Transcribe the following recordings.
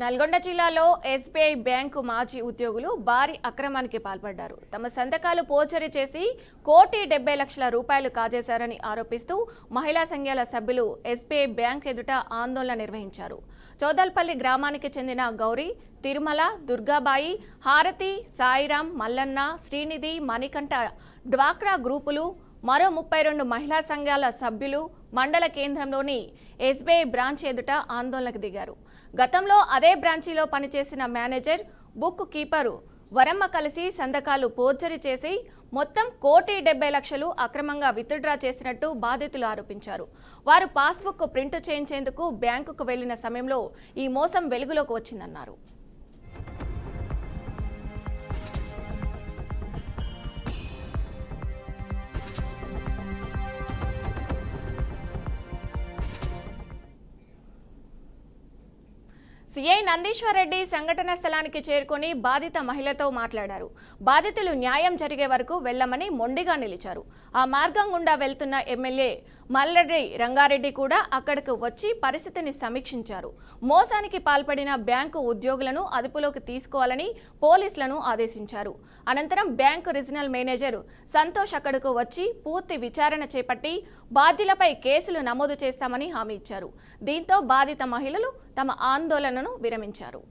నల్గొండ జిల్లాలో SBI bank మాజీ ఉద్యోగులు భారీ అక్రమానికి పాల్పడ్డారు. తమ సంతకాలు పోర్చరీ చేసి ₹1,70,00,000 కాజేశారని ఆరోపిస్తూ మహిళా సంఘాల సభ్యులు ఎస్బీఐ బ్యాంక్ ఎదుట ఆందోళన నిర్వహించారు. చౌదల్పల్లి గ్రామానికి చెందిన గౌరీ, తిరుమల, దుర్గాబాయి, హారతి, సాయిరాం, మల్లన్న, శ్రీనిధి, మణికంఠ డ్వాక్రా గ్రూపులు మరో 32 మహిళా సంఘాల సభ్యులు మండల కేంద్రంలోని ఎస్బీఐ బ్రాంచ్ ఎదుట ఆందోళనకు దిగారు. గతంలో అదే బ్రాంచీలో పనిచేసిన మేనేజర్, బుక్ కీపరు వరమ్మ కలిసి సంతకాలు పోర్జరీ చేసి మొత్తం ₹1,70,00,000 అక్రమంగా విత్డ్రా చేసినట్టు బాధితులు ఆరోపించారు. వారు పాస్బుక్ ప్రింట్ చేయించేందుకు బ్యాంకుకు వెళ్లిన సమయంలో ఈ మోసం వెలుగులోకి వచ్చిందన్నారు. సీఐ నందీశ్వర్ రెడ్డి సంఘటన స్థలానికి చేరుకొని బాధిత మహిళతో మాట్లాడారు. బాధితులు న్యాయం జరిగే వరకు వెళ్లమని మొండిగా నిలిచారు. ఆ మార్గం గుండా వెళ్తున్న ఎమ్మెల్యే మల్లెడ్డి రంగారెడ్డి కూడా అక్కడకు వచ్చి పరిస్థితిని సమీక్షించారు. మోసానికి పాల్పడిన బ్యాంకు ఉద్యోగులను అదుపులోకి తీసుకోవాలని పోలీసులను ఆదేశించారు. అనంతరం బ్యాంకు రీజనల్ మేనేజర్ సంతోష్ అక్కడకు వచ్చి పూర్తి విచారణ చేపట్టి బాధ్యులపై కేసులు నమోదు చేస్తామని హామీ ఇచ్చారు. దీంతో బాధిత మహిళలు తమ ఆందోళనను విరమించారు.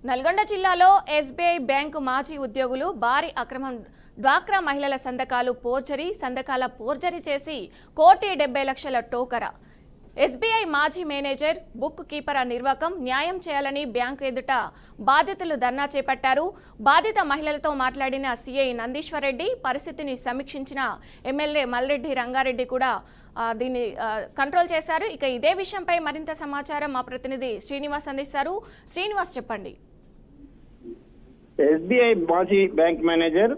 నల్గొండ జిల్లాలో ఎస్బీఐ బ్యాంకు మాజీ ఉద్యోగులు భారీ అక్రమం డ్వాక్రా మహిళల సంతకాల పోర్జరీ చేసి ₹1,70,00,000 టోకరా. ఎస్బీఐ మాజీ మేనేజర్, బుక్ కీపర్ నిర్వాకం న్యాయం చేయాలని బ్యాంకు ఎదుట బాధితులు ధర్నా చేపట్టారు. బాధిత మహిళలతో మాట్లాడిన సీఐ నందీశ్వర్ రెడ్డి, పరిస్థితిని సమీక్షించిన ఎమ్మెల్యే మల్లెడ్డి రంగారెడ్డి కూడా దీన్ని కంట్రోల్ చేశారు. ఇక ఇదే విషయంపై మరింత సమాచారం మా ప్రతినిధి శ్రీనివాస్ అందిస్తారు. శ్రీనివాస్, చెప్పండి. ఎస్బీఐ మాజీ బ్యాంక్ మేనేజర్,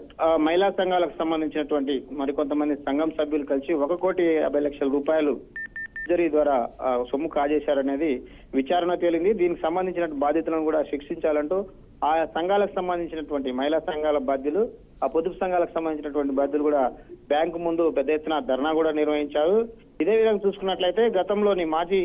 మహిళా సంఘాలకు సంబంధించినటువంటి మరికొంతమంది సంఘం సభ్యులు కలిసి ₹1,50,00,000 పోర్జరీ ద్వారా సొమ్ము కాజేశారనేది విచారణ తేలింది. దీనికి సంబంధించిన బాధితులను కూడా శిక్షించాలంటూ ఆ సంఘాలకు సంబంధించినటువంటి మహిళా సంఘాల బాధ్యులు, ఆ పొదుపు సంఘాలకు సంబంధించినటువంటి బాధ్యులు కూడా బ్యాంకు ముందు పెద్ద ఎత్తున ధర్నా కూడా నిర్వహించారు. ఇదే విధంగా చూసుకున్నట్లయితే గతంలోని మాజీ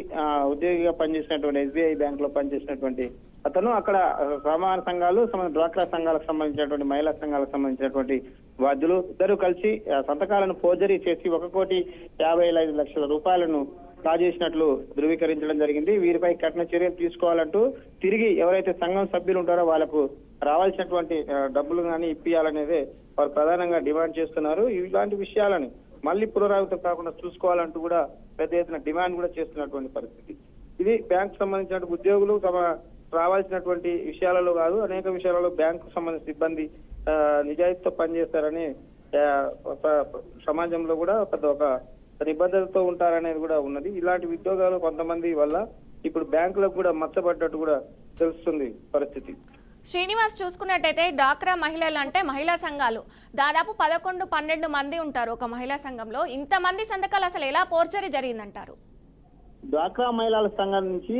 ఉద్యోగిగా పనిచేసినటువంటి ఎస్బీఐ బ్యాంక్ లో పనిచేసినటువంటి అతను అక్కడ సమాన సంఘాలు, డ్వాక్రా సంఘాలకు సంబంధించినటువంటి మహిళా సంఘాలకు సంబంధించినటువంటి బాధ్యులు ఇద్దరు కలిసి సంతకాలను ఫోర్జరీ చేసి ₹1,55,00,000 కాజేసినట్లు ధృవీకరించడం జరిగింది. వీరిపై కఠిన చర్యలు తీసుకోవాలంటూ తిరిగి ఎవరైతే సంఘం సభ్యులు ఉంటారో వాళ్లకు రావాల్సినటువంటి డబ్బులు కానీ ఇప్పియాలనేదే వారు ప్రధానంగా డిమాండ్ చేస్తున్నారు. ఇలాంటి విషయాలని మళ్ళీ పునరావృతం కాకుండా చూసుకోవాలంటూ కూడా పెద్ద ఎత్తున డిమాండ్ కూడా చేస్తున్నటువంటి పరిస్థితి. ఇది బ్యాంకు సంబంధించిన ఉద్యోగులు తమ రావాల్సినటువంటి విషయాలలో కాదు, అనేక విషయాలలో బ్యాంకు సంబంధించిన సిబ్బంది నిజాయితీతో పనిచేస్తారని సమాజంలో కూడా ఒక నిబద్ధతతో ఉంటారనేది కూడా ఉన్నది. ఇలాంటి ఉద్యోగాలు కొంతమంది వల్ల ఇప్పుడు బ్యాంకులకు కూడా మచ్చబడ్డట్టు కూడా తెలుస్తుంది పరిస్థితి. శ్రీనివాస్, చూసుకున్నట్టయితే డ్వాక్రా మహిళలు అంటే మహిళా సంఘాలు దాదాపు 11-12 మంది ఉంటారు ఒక మహిళా సంఘంలో. ఇంతమంది సంతకాలు అసలు ఎలా పోర్చరీ జరిగిందంటారు? డ్వాక్రా మహిళల సంఘం నుంచి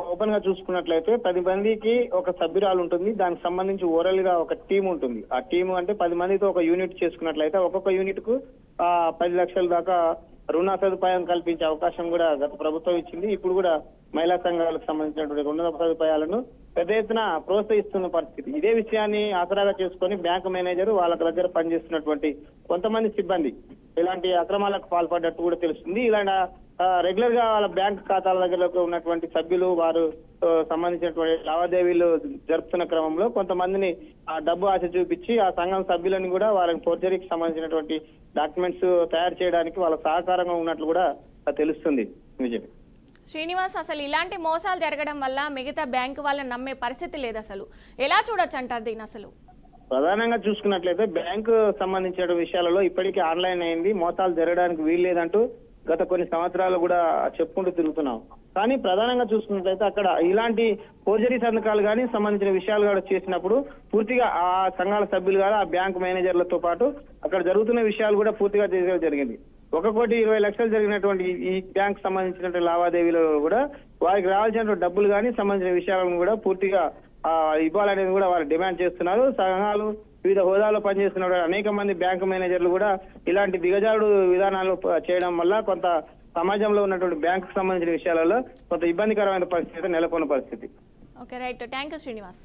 ఓపెన్ గా చూసుకున్నట్లయితే 10 మందికి ఒక సభ్యురాలు ఉంటుంది. దానికి సంబంధించి ఓవరాల్ గా ఒక టీం ఉంటుంది. ఆ టీం అంటే 10 మందితో ఒక యూనిట్ చేసుకున్నట్లయితే ఒక్కొక్క యూనిట్ కు 10 లక్షల దాకా రుణ సదుపాయం కల్పించే అవకాశం కూడా గత ప్రభుత్వం ఇచ్చింది. ఇప్పుడు కూడా మహిళా సంఘాలకు సంబంధించినటువంటి రుణ సదుపాయాలను పెద్ద ఎత్తున ప్రోత్సహిస్తున్న పరిస్థితి. ఇదే విషయాన్ని ఆసరాగా చేసుకొని బ్యాంకు మేనేజర్ వాళ్ళ దగ్గర పనిచేస్తున్నటువంటి కొంతమంది సిబ్బంది ఇలాంటి అక్రమాలకు పాల్పడ్డట్టు కూడా తెలుస్తుంది. ఇలాంటి రెగ్యులర్ గా వాళ్ళ బ్యాంక్ ఖాతాల దగ్గర ఉన్నటువంటి సభ్యులు వారు సంబంధించినటువంటి లావాదేవీలు జరుపుతున్న క్రమంలో కొంతమందిని ఆ డబ్బు ఆశ చూపించి ఆ సంఘం సభ్యులను కూడా వాళ్ళకి ఫోర్జరీకి సంబంధించినటువంటి డాక్యుమెంట్స్ తయారు చేయడానికి వాళ్ళ సహకారంగా ఉన్నట్లు కూడా తెలుస్తుంది. విజయ్, శ్రీనివాస్, అసలు ఇలాంటి మోసాలు జరగడం వల్ల మిగతా బ్యాంకు వాళ్ళని నమ్మే పరిస్థితి లేదు. అసలు ఎలా చూడొచ్చు అంటారు దీని? అసలు ప్రధానంగా చూసుకున్నట్లయితే బ్యాంకు సంబంధించిన విషయాలలో ఇప్పటికీ ఆన్లైన్ అయింది, మోసాలు జరగడానికి వీల్లేదంటూ గత కొన్ని సంవత్సరాలు కూడా చెప్పుకుంటూ తిరుగుతున్నాం. కానీ ప్రధానంగా చూసుకున్నట్లయితే అక్కడ ఇలాంటి ఫోర్జరీ సంతకాలు కానీ సంబంధించిన విషయాలు కూడా చేసినప్పుడు పూర్తిగా ఆ సంఘాల సభ్యులు కానీ ఆ బ్యాంకు మేనేజర్లతో పాటు అక్కడ జరుగుతున్న విషయాలు కూడా పూర్తిగా చేయడం జరిగింది. ₹1,20,00,000 జరిగినటువంటి ఈ బ్యాంక్ సంబంధించిన లావాదేవీలో కూడా వారికి రావాల్సిన డబ్బులు కానీ సంబంధించిన విషయాలను కూడా పూర్తిగా ఇవ్వాలనేది కూడా వారు డిమాండ్ చేస్తున్నారు. సంఘాలు వివిధ హోదాలో పనిచేస్తున్న అనేక మంది బ్యాంకు మేనేజర్లు కూడా ఇలాంటి దిగజారుడు విధానాలు చేయడం వల్ల కొంత సమాజంలో ఉన్నటువంటి బ్యాంకుకు సంబంధించిన విషయాలలో కొంత ఇబ్బందికరమైన పరిస్థితి నెలకొన్న పరిస్థితి. Okay, right. Thank you Srinivas.